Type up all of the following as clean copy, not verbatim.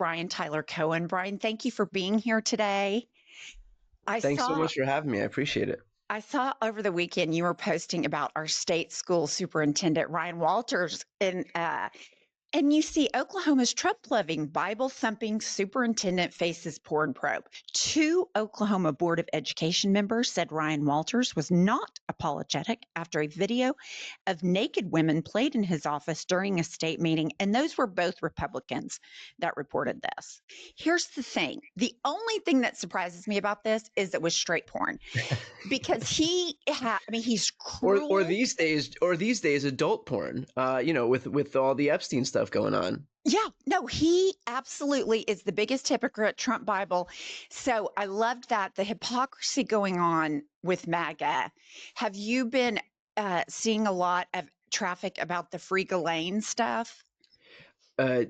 Brian Tyler Cohen. Brian, thank you for being here today. I Thanks so saw much for having me. I appreciate it. I saw over the weekend you were posting about our state school superintendent Ryan Walters, and you see Oklahoma's Trump-loving, Bible-thumping superintendent faces porn probe. Two Oklahoma Board of Education members said Ryan Walters was not apologetic after a video of naked women played in his office during a state meeting, and those were both Republicans that reported this. Here's the thing. The only thing that surprises me about this is it was straight porn because he's Or cruel. these days adult porn. With all the Epstein stuff going on. Yeah, no, he absolutely is the biggest hypocrite, Trump Bible. So I loved that, the hypocrisy going on with MAGA. Have you been seeing a lot of traffic about the Free Ghislaine stuff? Uh,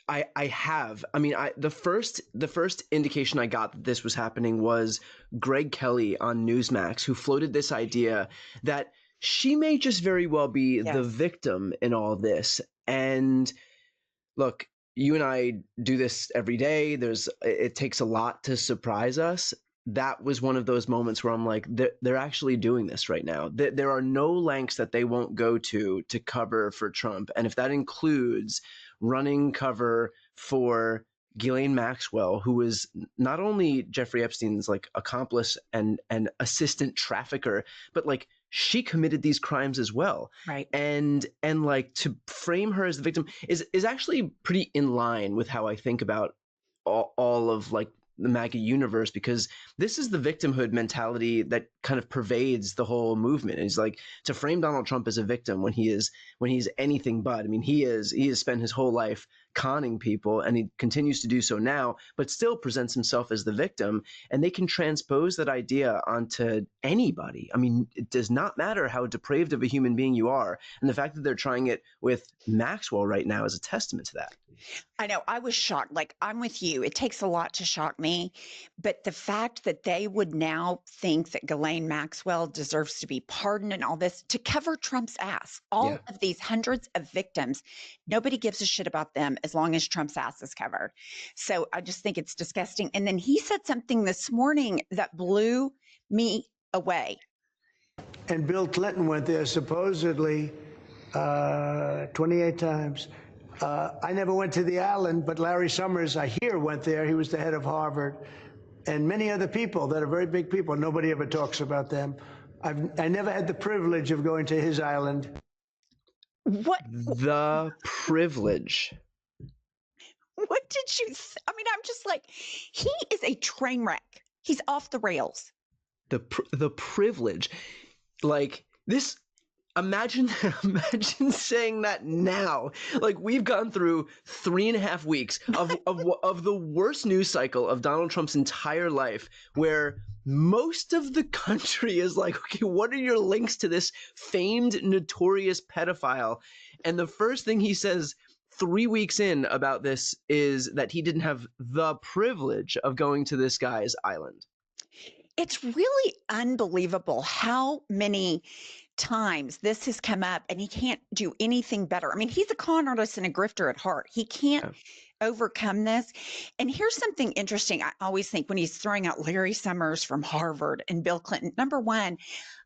I have. I mean, the first indication I got that this was happening was Greg Kelly on Newsmax, who floated this idea that she may just very well be the Yes. victim in all this. And look, you and I do this every day. It takes a lot to surprise us. That was one of those moments where I'm like, they're actually doing this right now. There are no lengths that they won't go to cover for Trump. And if that includes running cover for Ghislaine Maxwell, who was not only Jeffrey Epstein's like accomplice and assistant trafficker, but like she committed these crimes as well. Right. And like to frame her as the victim is actually pretty in line with how I think about all of like the MAGA universe, because this is the victimhood mentality that kind of pervades the whole movement. It's like to frame Donald Trump as a victim when he's anything but. I mean, he has spent his whole life conning people, and he continues to do so now, but still presents himself as the victim. And they can transpose that idea onto anybody. I mean, it does not matter how depraved of a human being you are. And the fact that they're trying it with Maxwell right now is a testament to that. I know. I was shocked. Like, I'm with you. It takes a lot to shock me. But the fact that they would now think that Ghislaine Maxwell deserves to be pardoned and all this to cover Trump's ass, Yeah. all of these hundreds of victims, nobody gives a shit about them as long as Trump's ass is covered. So I just think it's disgusting. And then he said something this morning that blew me away. And Bill Clinton went there supposedly 28 times. I never went to the island, but Larry Summers, I hear, went there. He was the head of Harvard. And many other people that are very big people. Nobody ever talks about them. I never had the privilege of going to his island. What? The privilege. What did you? I mean, I'm just like, he is a train wreck. He's off the rails. The privilege, like this. Imagine saying that now. Like, we've gone through 3.5 weeks of the worst news cycle of Donald Trump's entire life, where most of the country is like, okay, what are your links to this famed, notorious pedophile? And the first thing he says 3 weeks in about this is that he didn't have the privilege of going to this guy's island. It's really unbelievable how many times this has come up, and he can't do anything better. I mean, he's a con artist and a grifter at heart. He can't overcome this. And here's something interesting. I always think when he's throwing out Larry Summers from Harvard and Bill Clinton, number one,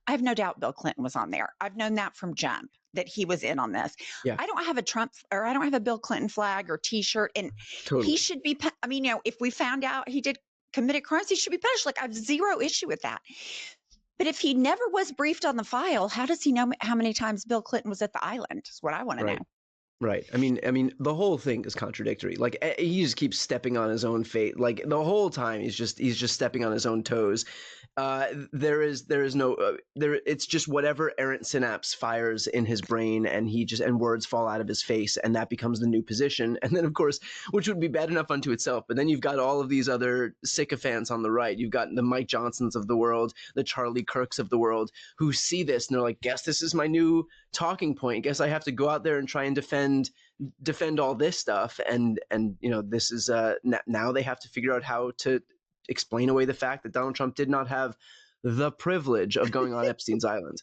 I have no doubt Bill Clinton was on there. I've known that from jump, that he was in on this. Yeah. I don't have a Trump, or I don't have a Bill Clinton flag or t-shirt, and Totally. he should be, I mean, if we found out he did committed crimes, he should be punished. Like, I have zero issue with that. But if he never was briefed on the file, how does he know how many times Bill Clinton was at the island? Is what I want to know. Right. I mean, the whole thing is contradictory. Like, he just keeps stepping on his own fate. Like, the whole time he's just stepping on his own toes. There is no it's just whatever errant synapse fires in his brain, and words fall out of his face, and that becomes the new position. And then, of course, which would be bad enough unto itself, but then you've got all of these other sycophants on the right. You've got the Mike Johnsons of the world, the Charlie Kirks of the world, who see this and they're like, guess this is my new talking point. Guess I have to go out there and try and defend all this stuff. And this is now they have to figure out how to explain away the fact that Donald Trump did not have the privilege of going on Epstein's island.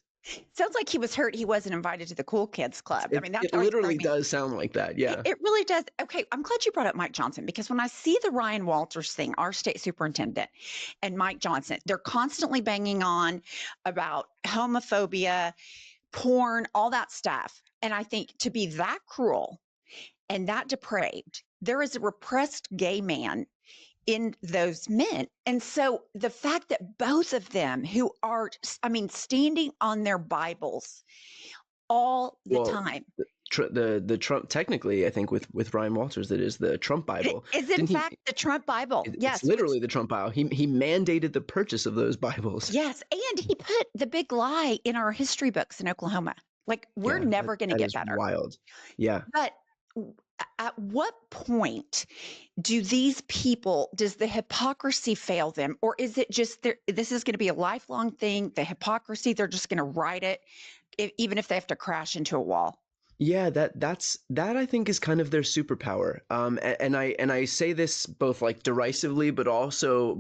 Sounds like he was hurt he wasn't invited to the cool kids club. I mean, that's It always literally frightening. does sound like that. It, Yeah. it really does. Okay, I'm glad you brought up Mike Johnson, because when I see the Ryan Walters thing, our state superintendent, and Mike Johnson, they're constantly banging on about homophobia, porn, all that stuff. And I think, to be that cruel and that depraved, there is a repressed gay man in those men. And so the fact that both of them, who are, I mean, standing on their Bibles all the Well, time, the Trump, technically, I think with Ryan Walters, that is the Trump it Bible. is in Didn't he? fact the Trump Bible. It's Yes, which, literally the Trump Bible. He mandated the purchase of those Bibles. yes, and he put the big lie in our history books in Oklahoma. Like, we're Yeah, never going to that get is better. wild. Yeah. But at what point do these people, does the hypocrisy fail them? Or is it just this is going to be a lifelong thing? The hypocrisy, they're just going to ride it, even if they have to crash into a wall. Yeah, that I think is kind of their superpower. And I say this both like derisively, but also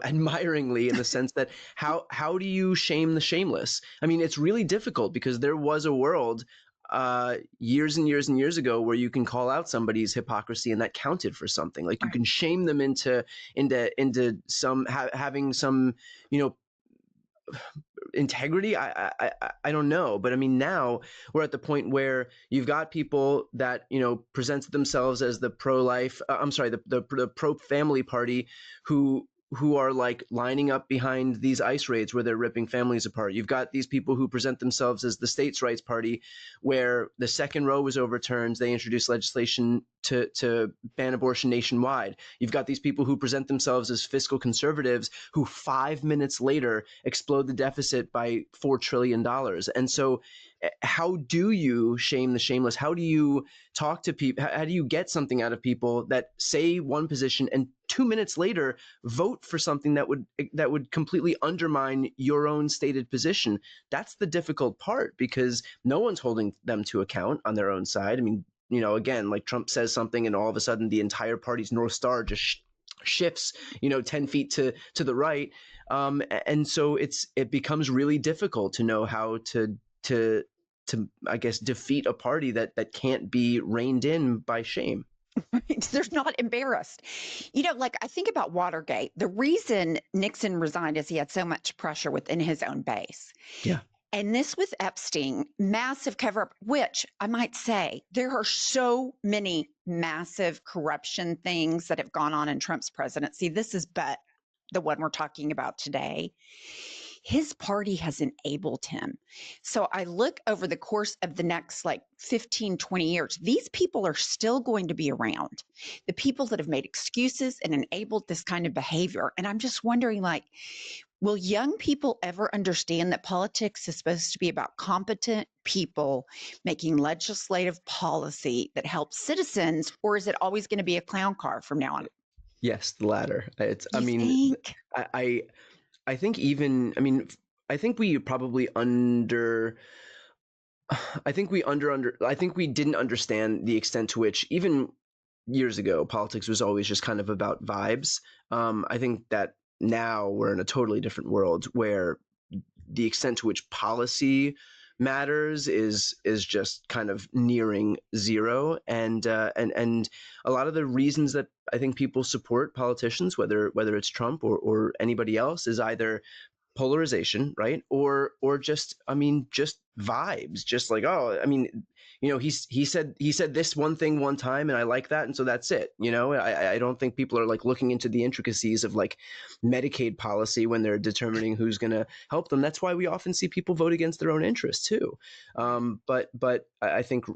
admiringly, in the sense that how do you shame the shameless? I mean, it's really difficult, because there was a world years and years and years ago where you can call out somebody's hypocrisy and that counted for something. Like, you Right. can shame them into some having some, you know, integrity. I don't know, but I mean, now we're at the point where you've got people that, you know, present themselves as the pro-life, the pro-family party, who are like lining up behind these ICE raids where they're ripping families apart. You've got these people who present themselves as the states' rights party, where the second Roe was overturned, they introduced legislation to ban abortion nationwide. You've got these people who present themselves as fiscal conservatives, who 5 minutes later explode the deficit by $4 trillion. And so, how do you shame the shameless? How do you talk to people? How do you get something out of people that say one position and 2 minutes later vote for something that would completely undermine your own stated position? That's the difficult part, because no one's holding them to account on their own side. I mean, you know, again, like, Trump says something and all of a sudden the entire party's North Star just shifts, you know, 10 feet to the right. And so it becomes really difficult to know how to I guess, defeat a party that can't be reined in by shame. They're not embarrassed. You know, like, I think about Watergate. The reason Nixon resigned is he had so much pressure within his own base. Yeah. And this with Epstein, massive cover up, which I might say there are so many massive corruption things that have gone on in Trump's presidency. This is but the one we're talking about today. His party has enabled him. So I look over the course of the next like 15, 20 years, these people are still going to be around. The people that have made excuses and enabled this kind of behavior. And I'm just wondering, like, will young people ever understand that politics is supposed to be about competent people making legislative policy that helps citizens, or is it always going to be a clown car from now on? Yes, the latter. I think? I think even, I mean, I think we probably I think we didn't understand the extent to which, even years ago, politics was always just kind of about vibes. I think that now we're in a totally different world, where the extent to which policy matters is just kind of nearing zero. And a lot of the reasons that I think people support politicians, whether it's Trump or anybody else, is either polarization, right? Or just, I mean, just vibes, just like, oh, I mean, you know, he said this one thing one time and I like that, and so that's it. You know, I don't think people are like looking into the intricacies of like Medicaid policy when they're determining who's going to help them. That's why we often see people vote against their own interests too. But I think,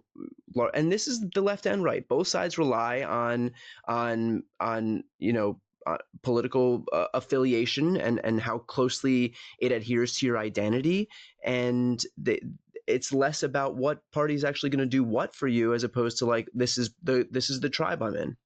and this is the left and right, both sides rely on you know, political affiliation and how closely it adheres to your identity. And it's less about what party's actually going to do what for you, as opposed to like, this is the tribe I'm in.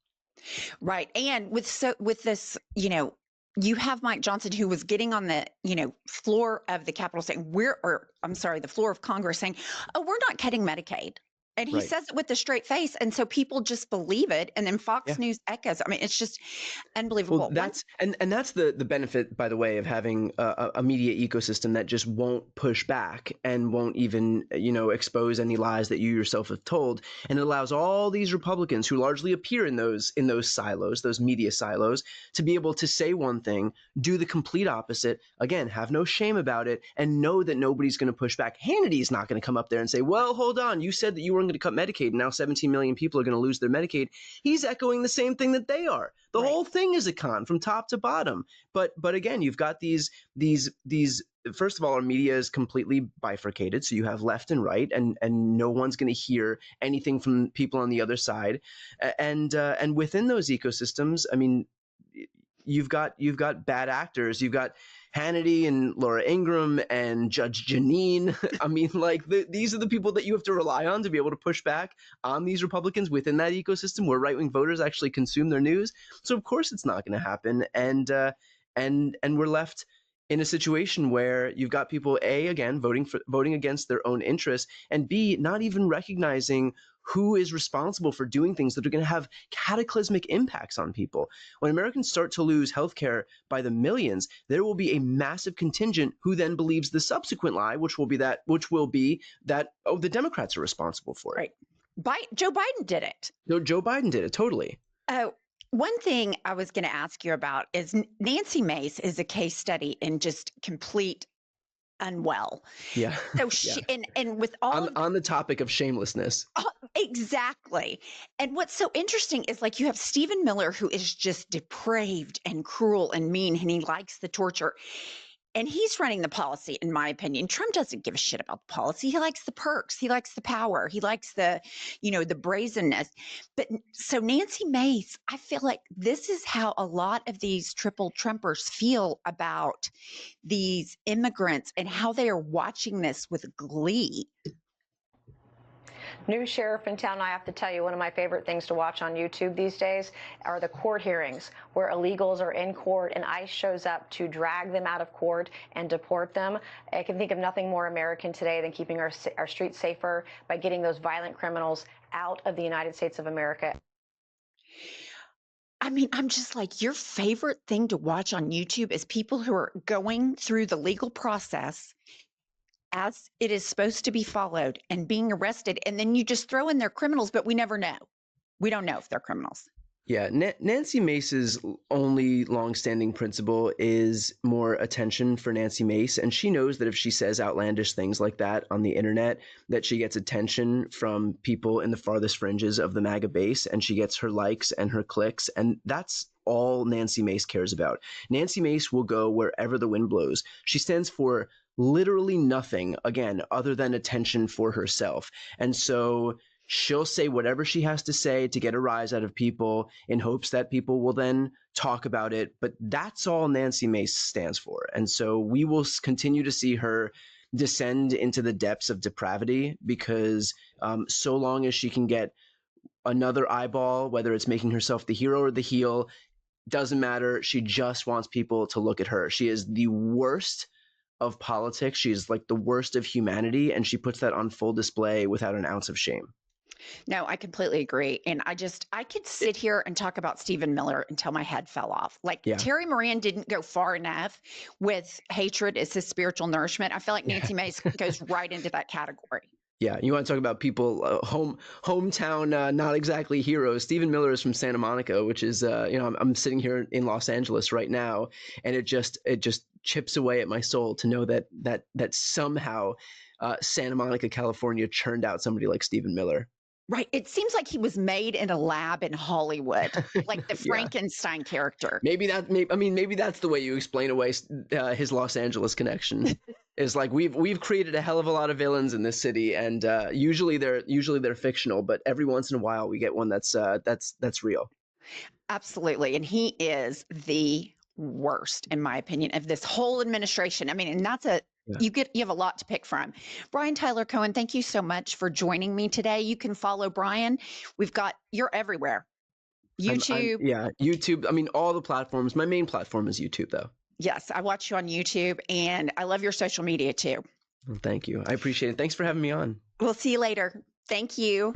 Right. And with this, you know, you have Mike Johnson, who was getting on the, you know, floor of the Capitol saying, the floor of Congress saying, oh, we're not cutting Medicaid. And he Right. says it with a straight face. And so people just believe it. And then Fox Yeah. News echoes. I mean, it's just Well, unbelievable. that's and that's the benefit, by the way, of having a media ecosystem that just won't push back and won't even expose any lies that you yourself have told, and it allows all these Republicans who largely appear in those silos, those media silos, to be able to say one thing, do the complete opposite, again, have no shame about it, and know that nobody's going to push back. Hannity's not going to come up there and say, "Well, hold on, you said that you weren't going to cut Medicaid, and now 17 million people are going to lose their Medicaid." He's echoing the same thing that they are. The whole thing is a con from top to bottom. But again, you've got these. First of all, our media is completely bifurcated, so you have left and right, and no one's going to hear anything from people on the other side. And within those ecosystems, I mean, you've got bad actors. You've got Hannity and Laura Ingraham and Judge Janine. I mean, like these are the people that you have to rely on to be able to push back on these Republicans within that ecosystem where right-wing voters actually consume their news. So of course it's not going to happen. And we're left in a situation where you've got people, A, again, voting against their own interests, and B, not even recognizing who is responsible for doing things that are going to have cataclysmic impacts on people. When Americans start to lose healthcare by the millions, there will be a massive contingent who then believes the subsequent lie, which will be that the Democrats are responsible for it. Right. Joe Biden did it. No, Joe Biden did it, totally. One thing I was going to ask you about is Nancy Mace is a case study in just complete unwell. Yeah. So she, and with all on the topic of shamelessness. Exactly. And what's so interesting is like you have Stephen Miller, who is just depraved and cruel and mean, and he likes the torture. And he's running the policy, in my opinion. Trump doesn't give a shit about the policy. He likes the perks. He likes the power. He likes the brazenness. But so Nancy Mace, I feel like this is how a lot of these triple Trumpers feel about these immigrants and how they are watching this with glee. New sheriff in town, I have to tell you, one of my favorite things to watch on YouTube these days are the court hearings where illegals are in court and ICE shows up to drag them out of court and deport them. I can think of nothing more American today than keeping our streets safer by getting those violent criminals out of the United States of America. I mean, I'm just like, your favorite thing to watch on YouTube is people who are going through the legal process as it is supposed to be followed and being arrested. And then you just throw in their criminals, but we never know. We don't know if they're criminals. Yeah, Nancy Mace's only longstanding principle is more attention for Nancy Mace. And she knows that if she says outlandish things like that on the internet, that she gets attention from people in the farthest fringes of the MAGA base, and she gets her likes and her clicks. And that's all Nancy Mace cares about. Nancy Mace will go wherever the wind blows. She stands for literally nothing, again, other than attention for herself. And so she'll say whatever she has to say to get a rise out of people in hopes that people will then talk about it. But that's all Nancy Mace stands for. And so we will continue to see her descend into the depths of depravity because so long as she can get another eyeball, whether it's making herself the hero or the heel, doesn't matter. She just wants people to look at her. She is the worst of politics. She's like the worst of humanity, and she puts that on full display without an ounce of shame. No, I completely agree. And I could sit here and talk about Stephen Miller until my head fell off. Like Terry Moran didn't go far enough with hatred as his spiritual nourishment. I feel like Nancy Mace goes right into that category. Yeah, you want to talk about people, hometown, not exactly heroes. Stephen Miller is from Santa Monica, which is, I'm sitting here in Los Angeles right now, and it just chips away at my soul to know that somehow Santa Monica, California, churned out somebody like Stephen Miller. Right. It seems like he was made in a lab in Hollywood, like the Frankenstein character. Maybe that's the way you explain away his Los Angeles connection. Is like we've created a hell of a lot of villains in this city, and usually they're fictional, but every once in a while we get one that's real. Absolutely, and he is the worst, in my opinion, of this whole administration. I mean, and that's you have a lot to pick from. Brian Tyler Cohen, thank you so much for joining me today. You can follow Brian. You're everywhere. YouTube. YouTube. I mean, all the platforms. My main platform is YouTube, though. Yes, I watch you on YouTube, and I love your social media too. Well, thank you. I appreciate it. Thanks for having me on. We'll see you later. Thank you.